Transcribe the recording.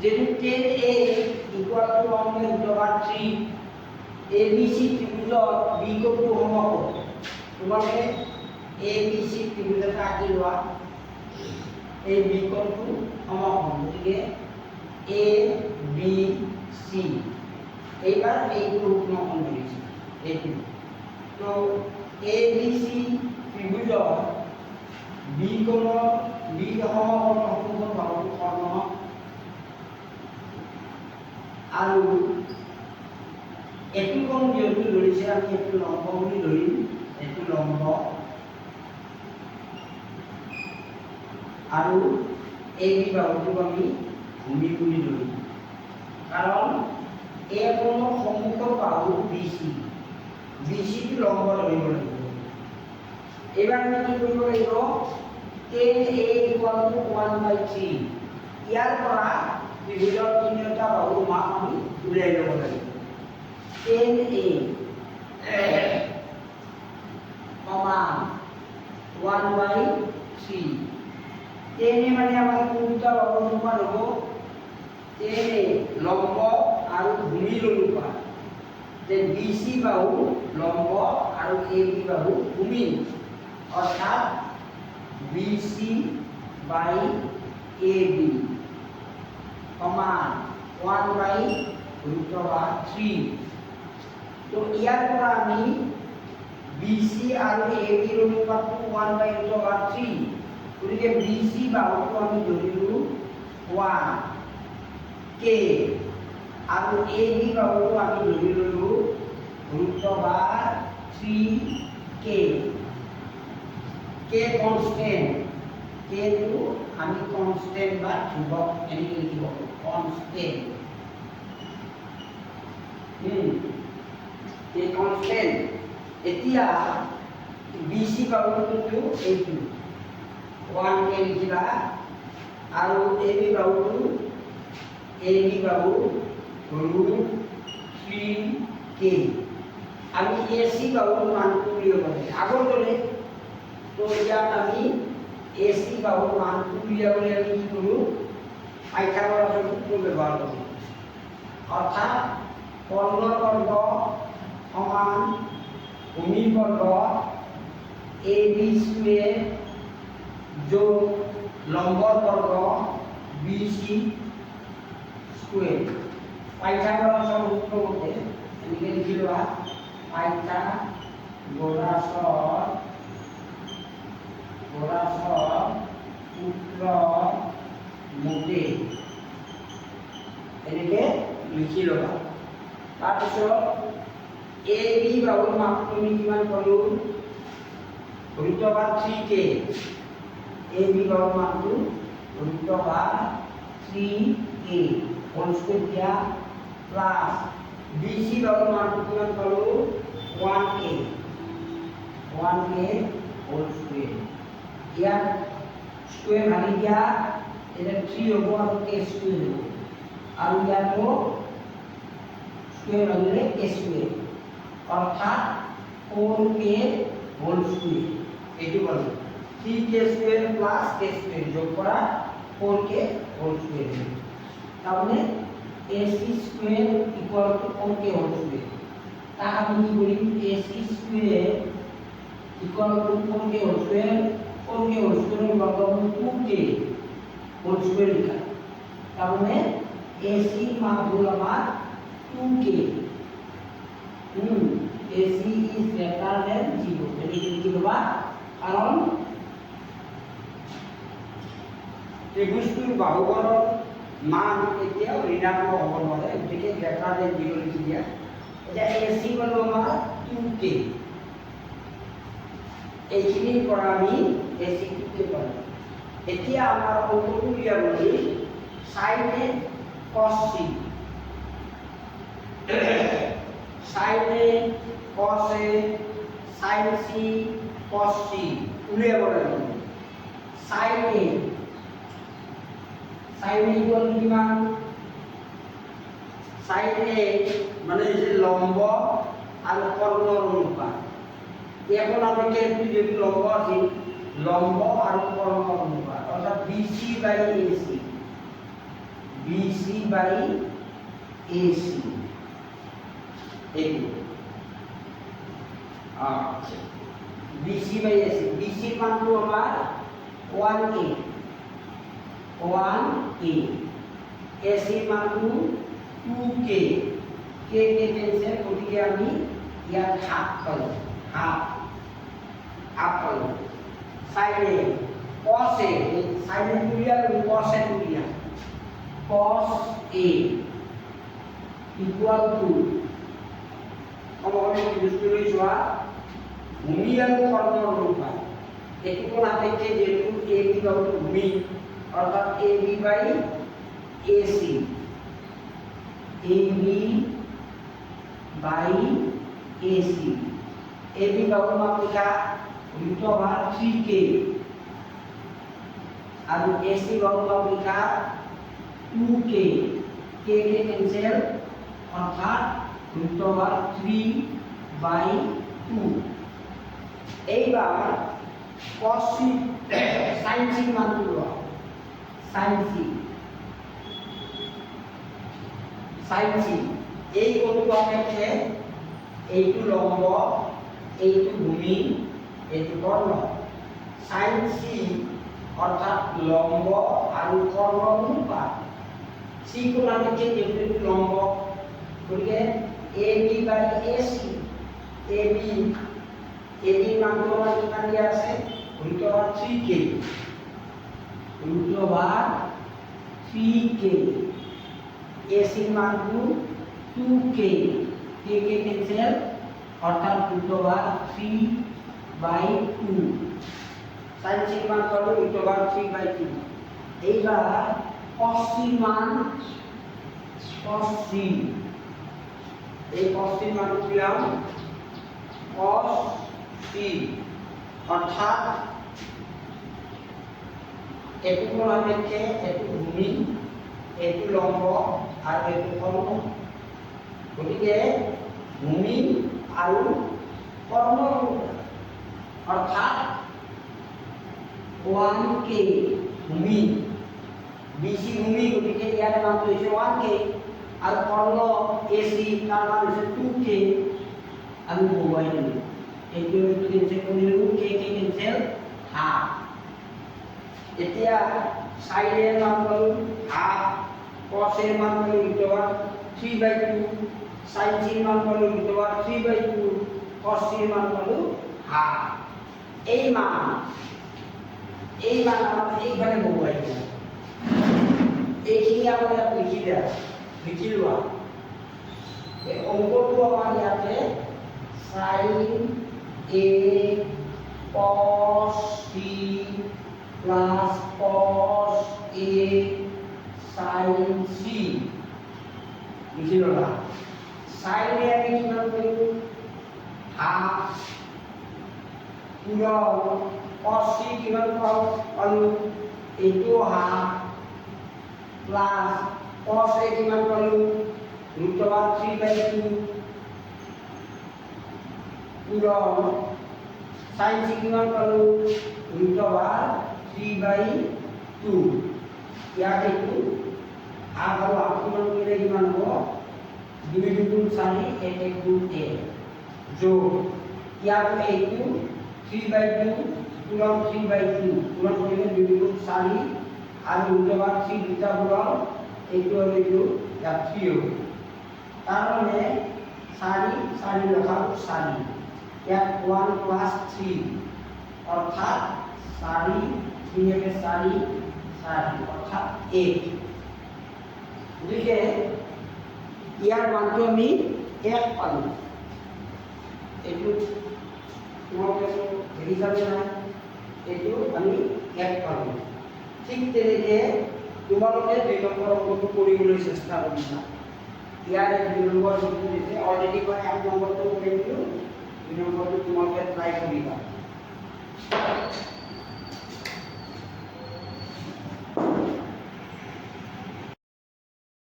যেহেতু 10a equal to 1/3 ABC ত্ৰিভুজৰ B কোণটো সমকোণ তোমালোকে ABC ত্ৰিভুজ এটা আঁকি লোৱা এই বি কোণটো সমকোণ গতিকে ABC এইবাৰ এইটো সমকোণ ধৰিছে এইটো তো ABC ত্ৰিভুজৰ বি কোণৰ বি সমকোণ সমকোণ বাহুটো কৰ্ণ আৰু এটু কোণ যেহেতু ধৰিছে আমি এটু লম্ব বুলি ধৰিম এটু লম্ব আৰু এই বাহুটো আমি ভূমি বুলি ধৰিম কাৰণ এই কোণৰ সন্মুখৰ বাহু BC টো লম্ব ধৰিব লাগিব এবাৰ আমি কি কৰিব লাগিব 10a equal to 1/3 ইয়াৰ পৰা ত্ৰিভুজৰ তিনিটা বাহুৰ মান আমি উলিয়াই ল'ব লাগিব 10a সমান 1/3 10a মানে আমাৰ কোনটা বাহুৰ অনুপাত হ'ব 10a লম্ব আৰু ভূমিৰ অনুপাত যে BC বাহু লম্ব আৰু AB বাহু ভূমি অৰ্থাৎ BC by AB সমান 1/3 তো ইয়াৰ পৰা আমি BC আৰু AB ৰ অনুপাতটো 1/3 গতিকে BC বাহুটো আমি ধৰিলো 1 k আৰু AB বাহুটো আমি ধৰি ললো √3k k কনস্ট্যান্ট k টো আমি কনস্ট্যান্ট বা ধ্ৰুবক এনেকৈ লিখিব কনস্ট্যান্ট k কনস্ট্যান্ট এতিয়া BC বাহুটো এইটো 1k লিখিবা আৰু AB বাহুটো বাহু √3k আমি AC বাহুৰ মানটো উলিয়াব লাগে আগৰ দৰে তো ইয়াত আমি AC বাহুৰ মানটো উলিয়াবলৈ আমি কি কৰোঁ পাইথাগোৰাছৰ সূত্ৰ ব্যৱহাৰ কৰোঁ অৰ্থাৎ কৰ্ণৰ বৰ্গ সমান ভূমিৰ বৰ্গ AB স্কুৱেৰ যোগ লম্বৰ বৰ্গ BC স্কুৱেৰ পাইথাগোৰাছৰ সূত্ৰ মতে এনেকৈ লিখি লোৱা পাইথাগোৰাছৰ সূত্ৰ মতে এনেকৈ লিখি ল'বা তাৰপিছত AB বাহুৰ মাপটো আমি কিমান পালোঁ √3k AB বাহুৰ মাপটো √3k হোল স্কুৱেৰ দিয়া প্লাছ BC বাহুৰ মানটো কিমান পালোঁ 1k হোল স্কুৱেৰ ইয়াত স্কুৱেৰ ভাঙি দিয়া এতিয়া 3 হ'ব আৰু k স্কুৱেৰ হ'ব আৰু ইয়াতো স্কুৱেৰ ভাঙিলে k স্কুৱেৰ অৰ্থাৎ 4k হোল স্কুৱেৰ এইটো পালোঁ 3k square plus k square যোগ কৰা 4k হোল স্কুৱেৰ তাৰমানে AC square equal to 4k whole square তাক আমি কি কৰিম AC square equal to 4k whole square 4k whole স্কুৱেৰৰ বৰ্গমূল 2k হোল স্কুৱেৰ লিখা তাৰমানে AC মান হ'ল আমাৰ 2k AC is greater than 0 এনেকৈ লিখি ল'বা কাৰণ ত্ৰিভুজটোৰ বাহুবোৰৰ মান এতিয়াও ঋণাত্মক হ'ব নোৱাৰে গতিকে গ্ৰেটাৰ দেন 0 লিখি দিয়া এতিয়া AC পালোঁ আমাৰ 2k এইখিনিৰ পৰা আমি AC 2k পালোঁ এতিয়া আমাৰ অংকটো উলিয়াবলৈ sin A cos C sin A cos A sin C cos C উলিয়াব লাগিব sin A sin A equal to কিমান sin A মানে যে লম্ব আৰু কৰ্ণৰ অনুপাত এখন আমি যেহেতু লম্ব আছে লম্ব আৰু কৰ্ণৰ অনুপাত অর্থাৎ BC by AC BC by AC এইটো আচ্ছা BC by AC BC ৰ মানটো আমাৰ 1A 1A AC ৰ মানটো 2K K কেনসেল গতিকে আমি ইয়াত হাফ পালো হাফ পালো সাইনে cos A সাইনে তুলিয়া cos A তুলিয়া cos A equal to আমাদের ইউজ করে যোৱা ভূমি আৰু কৰ্ণৰ অনুপাত এটি কোণ আপেক্ষে যেহেতু AB বাহু ভূমি অর্থাৎ AB বাই AC AB বাই AC AB বাহু মাত্রিকা √/3K আৰু AC বাহু মাত্রিকা 2K K কে ক্যান্সেল অর্থাৎ √3/2 এইবার cos C sin C মান তুলো sin C এই কোণটো আপেক্ষে এইটো লম্ব এইটো ভূমি এইটো কর্ণ sin C অর্থাৎ লম্ব আৰু কর্ণ অনুপাত C কোণ আপেক্ষে যেহেতু লম্ব গতিকে AB by AC AB মানটো আমাৰ কিমান দিয়া আছে √3K √3K AC মানটো 2K K কে ক্যান্সেল অর্থাৎ √3/2 sin C মান পাবো √3/2 এইবার cos C মান cos C এই cos C মান দিলাম cos C অর্থাৎ এটু কোণ আপেক্ষে এটু ভূমি এটু লম্ব আর এটু কর্ণ গতিকে ভূমি আৰু কৰ্ণ অৰ্থাৎ 1K ভূমি BC ভূমি গতিকে ইয়াৰ মান হৈছে 1K আৰ কৰ্ণ AC তাৰ মান হচ্ছে 2K আমি মোবাইল নিব এইটো ক্যান্সেল কৰিলো K কে ক্যান্সেল হাফ এতিয়া sin এর মান পালো হাফ cos এর মান পালো √3/2 sin C এর মান পালো √3/2 cos C এর মান পালো হাফ এই মান আমরা এইখানে মোবাইল নিব এইখিনি আমরা লিখি লোৱা এই অংকটো আমাৰ ইয়াতে sin A cos C plus cos A sin C লিখি লোৱা sin A আমি কিমান কৰিম হাফ পূৰণ cos C কিমান পালো এইটো হাফ প্লাস cos A কিমান পালো √3/2 পূরণ sin C কিমান পালো √3/2 ইয়াত এইটো হাফ আৰু হাফ কিমান কৰিলে কিমান হ'ব 2 2 4 1 1 2 1 যোগ ইয়াত এইটো 3/2 পূরণ 3/2 পূরণ কৰিলে 2 2 4 আৰু √3 দুটা পূৰণ এইটো আৰু এইটো ইয়াত 3 হ'ব তাৰ মানে 4 লখাও 4 ইয়াত 1 plus 3 অৰ্থাৎ 4 3 একে 4 অৰ্থাৎ 8 গতিকে ইয়াৰ মানটো আমি 1 পালো এইটো তোমালোকে হেৰি যাবে না এইটো আমি 1 পালো ঠিক তেনেকে তোমালোকে 2 নম্বৰ অংকটো কৰিবলৈ চেষ্টা কৰিবা ইয়াৰ 2 নম্বৰ যিটো দিছে অলৰেডি মই 1 নম্বৰটো কৰি দিলো 2 নম্বৰটো তোমালোকে ট্ৰাই কৰিবা